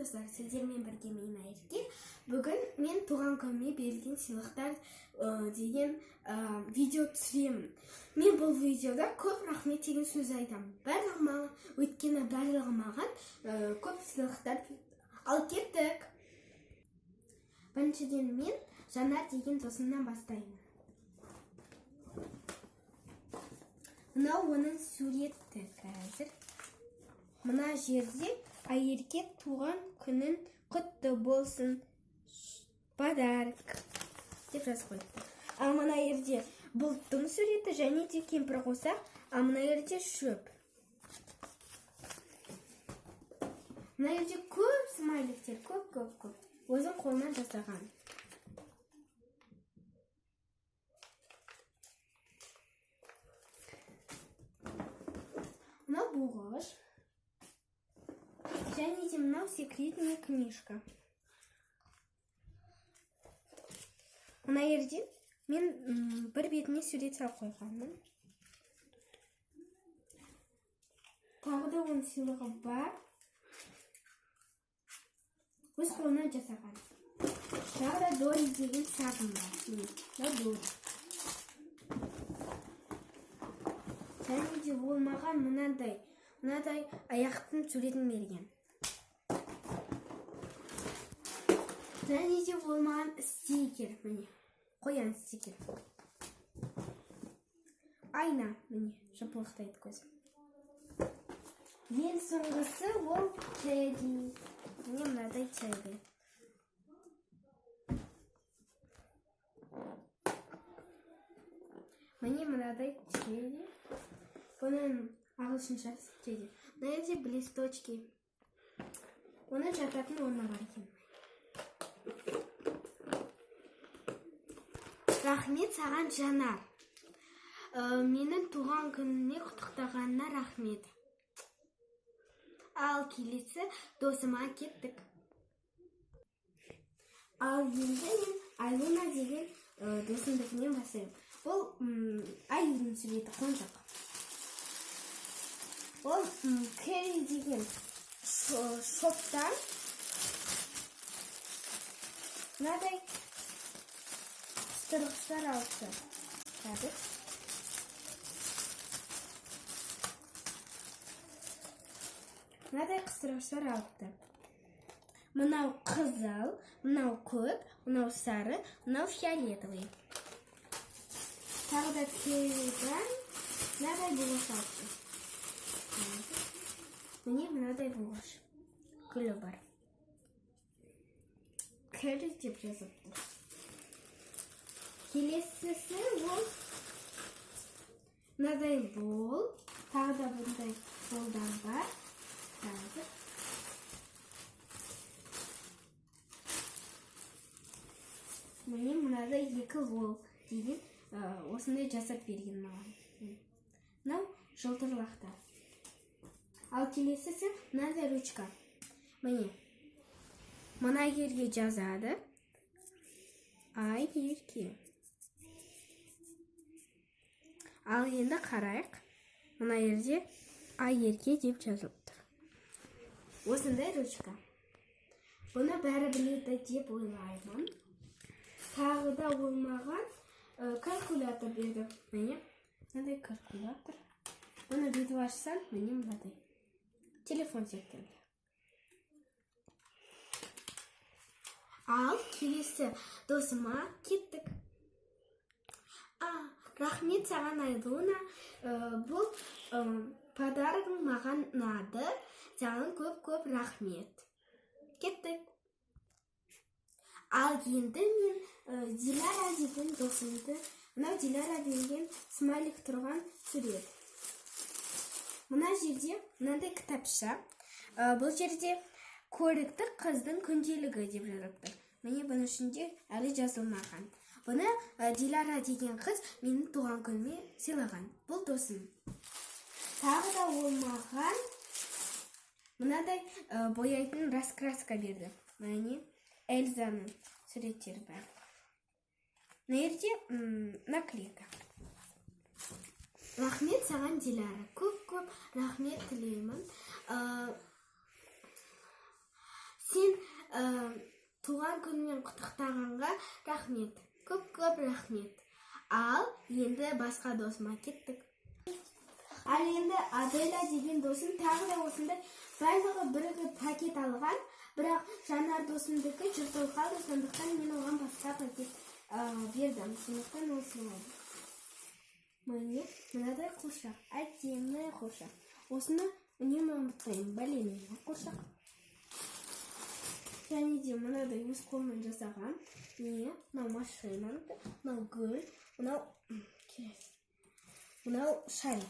достар, сіздермен бірге мен Айырке. Бүгін мен туған күніме берілген сыйлықтар деген видео түсіремін. Мен бұл видеода көп рахмет деген сөз айтамын. Өйткені барлығы маған көп сыйлықтар ал кеттік. Біріншіден мен Жанар деген досымнан бастаймын. Мынау оның суреті қазір. Мына жерде Айырке туған күнін құтты болсын, подарок деп жазып қойды. Ал мына жерде бұлттың суреті және де кемпір қосақ, ал мына жерде шөп. Мына жерде көп смайликтер, көп. Өзім қолынан жасаған. Мынау бұғыш. Және де мынау секретная книжка. Мына жерде мен бір бетіне сурет салып қойғанмын. Тағы да оның сыйлығы бар. Өз қолынан жасаған. Тағы да Дори деген сабын бар. Мына Дори. Және де ол маған мынадай аяқтың суретін берген. Және де ол маған стикер, міне, қоян стикер. Айна, міне, жыпылықтайды көзі. Ең соңғысы ол Тедди. Міне мынадай Тедди. Міне мынадай Тедди. Бұның ағылшыншасы Тедди. Мына жерде блисточки. Оның жататын орны бар екен. Рахмет саған, Жанар. Менің туған күніне құттықтағанына рахмет. Ал келесі досыма кеттік. Ал енді мен Айлуна деген досымдыкінен бастаймын. Ол Айлуның суреті қонжақ. Ол Кэрри деген шоптан мынадай қыстырғыштар алыпты. Мынадай қыстырғыштар алыпты. Мынау қызыл, мынау көк, мынау сары, мынау фиолетовый. Тағы да Кэрридан мынадай бұғыш алыпты. Міне мынадай бұғыш. Гүлі бар. Кэрри деп жазыпты. Келесісі ол мынадай бол. Тағы да бұндай болдан бар. Міне мынадай екі бол деген осындай жасап берген маған. Мынау жылтырлақтар. Ал келесісі мынадай ручка. Міне мына жерге жазады. Айырке. Ал енді қарайық. Мына жерде Айырке деп жазылып тұр. Осындай ручка. Бұны бәрі біледі деп ойлаймын. Тағы да ол маған калькулятор берді. Міне мынадай калькулятор. Бұны бүйтіп ашсам, міне мынадай телефон секілді. Ал келесі досыма кеттік. Рахмет саған, Айлуна. Бұл подарогың маған ұнады. Саған көп рахмет. Кеттік. Ал енді мен Диляра деген досымды, мынау Диляра деген смайлик тұрған сурет. Мына жерде мынандай кітапша. Бұл жерде көрікті қыздың күнделігі деп жазылыпты. Міне бұның ішінде әлі жазылмаған. Бұны Диляра деген қыз менің туған күніме сыйлаған. Бұл досым. Тағы да ол маған мынадай бояйтын раскраска берді. Міне Эльзаның суреттері бар. Мына жерде наклейка. Рахмет саған, Диляра. Көп рахмет тілеймін. Сен туған күнмен құттықтағанға рахмет. Көп рахмет. Ал енді басқа досыма кеттік. Ал енді Аделя деген досым тағы да осындай барлығы бірігіп пакет алған, бірақ Жанар досымдікі жыртылып қалды, сондықтан мен оған басқа пакет бердім. Сондықтан ол сыйлады. Міне мынадай қуыршақ, әдемі қуыршақ. Осыны үнемі ұмытпаймын, бәлемелі қуыршақ. Және де мынадай өз қолыммен жасаған. Мынау машина, мынау гүл, мынау шарик.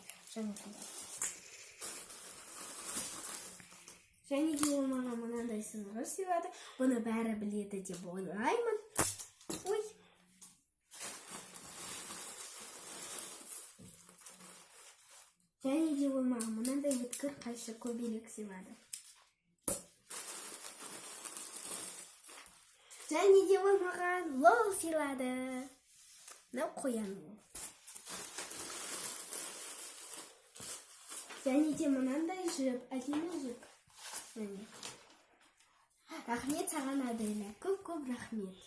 Және де ол маған мынандай сыйлық сыйлады. Бұны бәрі біледі деп ойлаймын. Ой. Және де ол маған мынандай өткір қайшы көбелек сыйлады. Және де ол маған лол сыйлады. Мынау қоян ол. Және де мынандай жіп, әдемі жіп. Рахмет саған, Аделя, көп рахмет.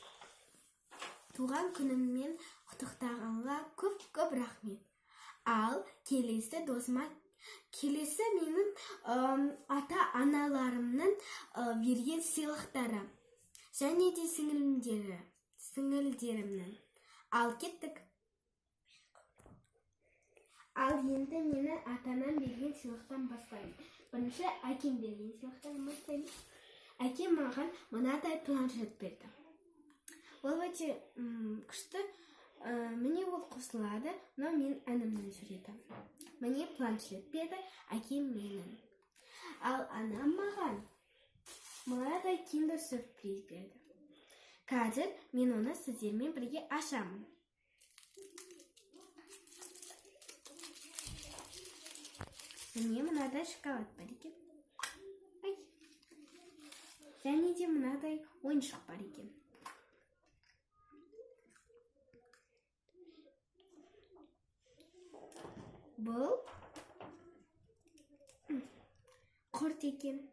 Туған күніммен құттықтағанға көп рахмет. Ал келесі досыма, келесі менің ата-аналарымның берген сыйлықтары. Және де сіңілдерімнің. Ал кеттік. Ал енді мені атанам берген сыйлықтан бастаймын. Бірінші әкем берген сыйлықтан бастаймын. Әкем маған мынадай планшет берді. Ол өте күшті. Міне ол қосылады. Мынау мен әнімнің суреті. Міне планшет берді, әкем менің. Ал анам маған мынадай киндер сюрприз берді. Қазір мен оны сіздермен бірге ашамын. Міне мынадай шоколад бар екен. Және де мынадай ойыншық бар екен. Бұл құрт екен.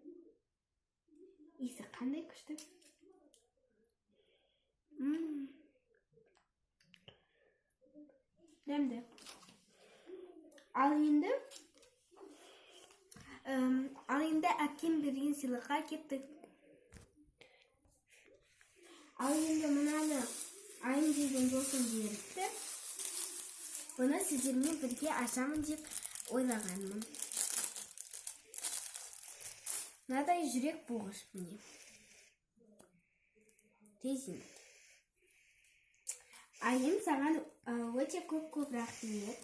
Иісі қандай күшті. Дәмді. Ал енді әкем берген сыйлыққа кеттік. Ал енді мынаны Айым деген досым беріпті. Бұны сіздермен бірге ашамын деп ойлағанмын. Мынадай жүрек буғыш міне. Резина. Айым саған өте көп рахмет.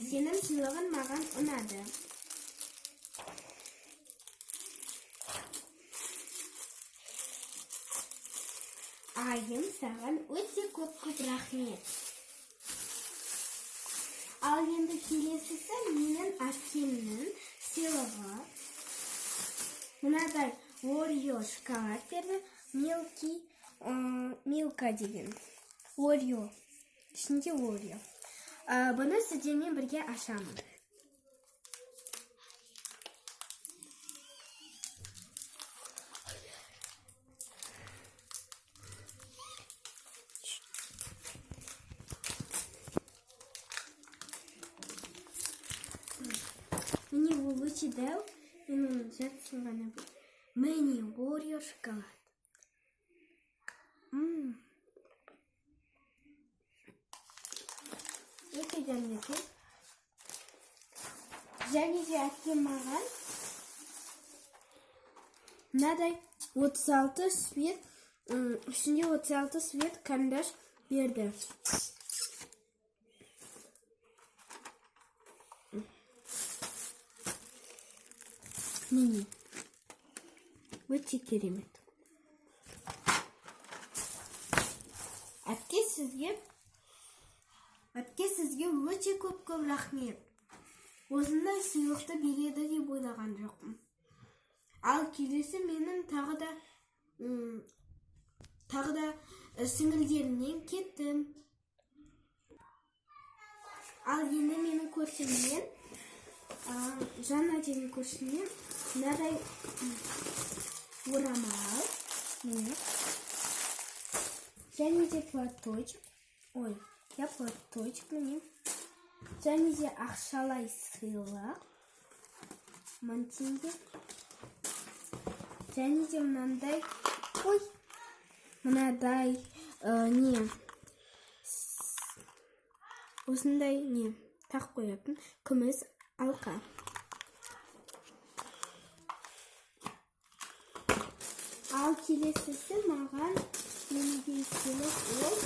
Сенің сыйлығың маған ұнады. Айым саған өте көп рахмет. Ал енді келесісі менің әкемнің сыйлығы. Мынадай Орео шоколад берді. Милка деген. Орео. Ішінде Орео. Бұны сіздермен бірге ашамын. Мені ол өте дәу, менің жартысын ғана бұл. Міне Орео шоколад. Өте дәмді екен. Және де әкем маған мынадай 36 свет, ішінде 36 свет карандаш берді. Міне. Өте керемет. Әпке сізге өте көп рахмет. Осындай сыйлықты береді деп ойлаған жоқпын. Ал келесі менің тағы да сіңілдерімнен кеттім. Ал енді менің көршімнен, Жанна деген көршімнен мынадай орамал, міне, және де платочек, платочек, міне, және де ақшалай сыйлық, 1000 теңге, және де мынандай, осындай не тақ қоятын күміс алқа. Ал келесісі маған менің сыйлық ол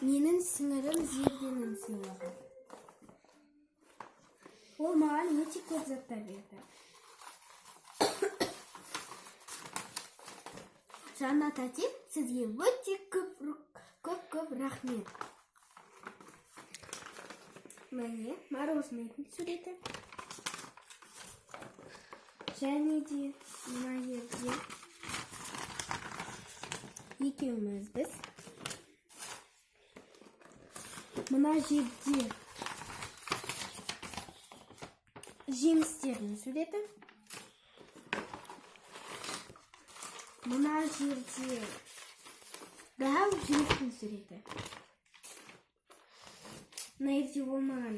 менің сіңірім Зерденің сыйлығы. Ол маған өте көп заттар берді. Жаннат әте, сізге өте көп рахмет. Міне, мороженайдың суреті. Және де мына жерде екеуміз біз. Мына жерде жемістердің суреті. Мына жерде дәу жемістің суреті. Мына жерде болмаған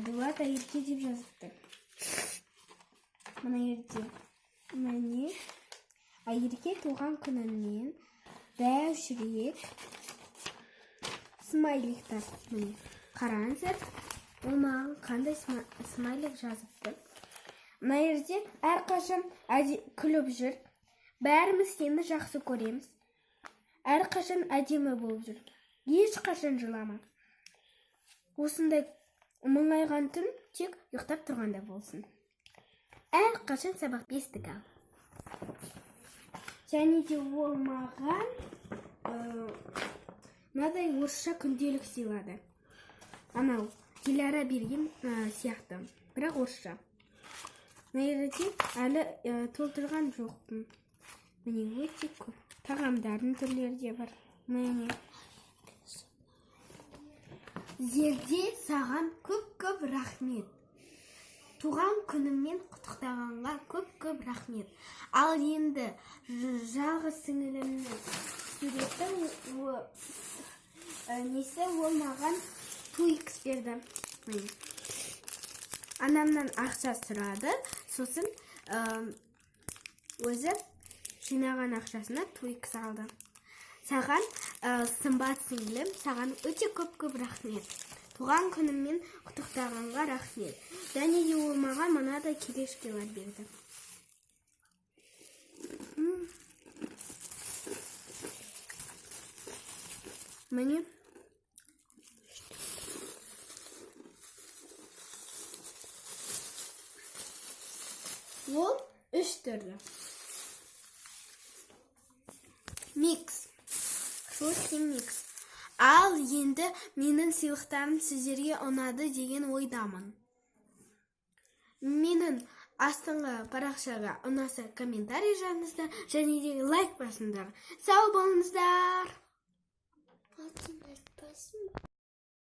Дулат Айырке деп жазыпты. Мына жерде міне Айырке туған күнінен дәу жүрек смайликтар. Міне қараңыздар, ол маған қандай смайлик жазыпты. Мына жерде әрқашан күліп жүр. Бәріміз сені жақсы көреміз. Әрқашан әдемі болып жүр. Ешқашан жылама. Осындай мұңайған түн тек ұйықтап тұрғанда болсын. Әрқашан сабақ бестік ал. Және де ол маған мынадай орысша күнделік сыйлады. Анау Диляра берген сияқты, бірақ орысша. Мына жерде әлі толтырған жоқпын. Міне өте көп. Тағамдардың түрлері де бар. Міне. Зерде, саған көп рахмет. Туған күніммен құттықтағанға көп рахмет. Ал енді жалғыз сіңілімнің суреті несі ол маған 2х берді. Анамнан ақша сұрады, сосын өзі жинаған ақшасына 2х алды. Саған сымбат сіңілім, саған өте көп рахмет. Туған күніммен құттықтағанға рахмет. Және де ол маған мынадай келешкелер берді. Міне. Ол 3 түрлі. Микс. Шоссе микс. Ал енді менің сыйлықтарым сіздерге ұнады деген ойдамын. Менің астыңғы парақшаға ұнаса комментарий жазыңыздар, және де лайк басыңыздар. Сау болыңыздар.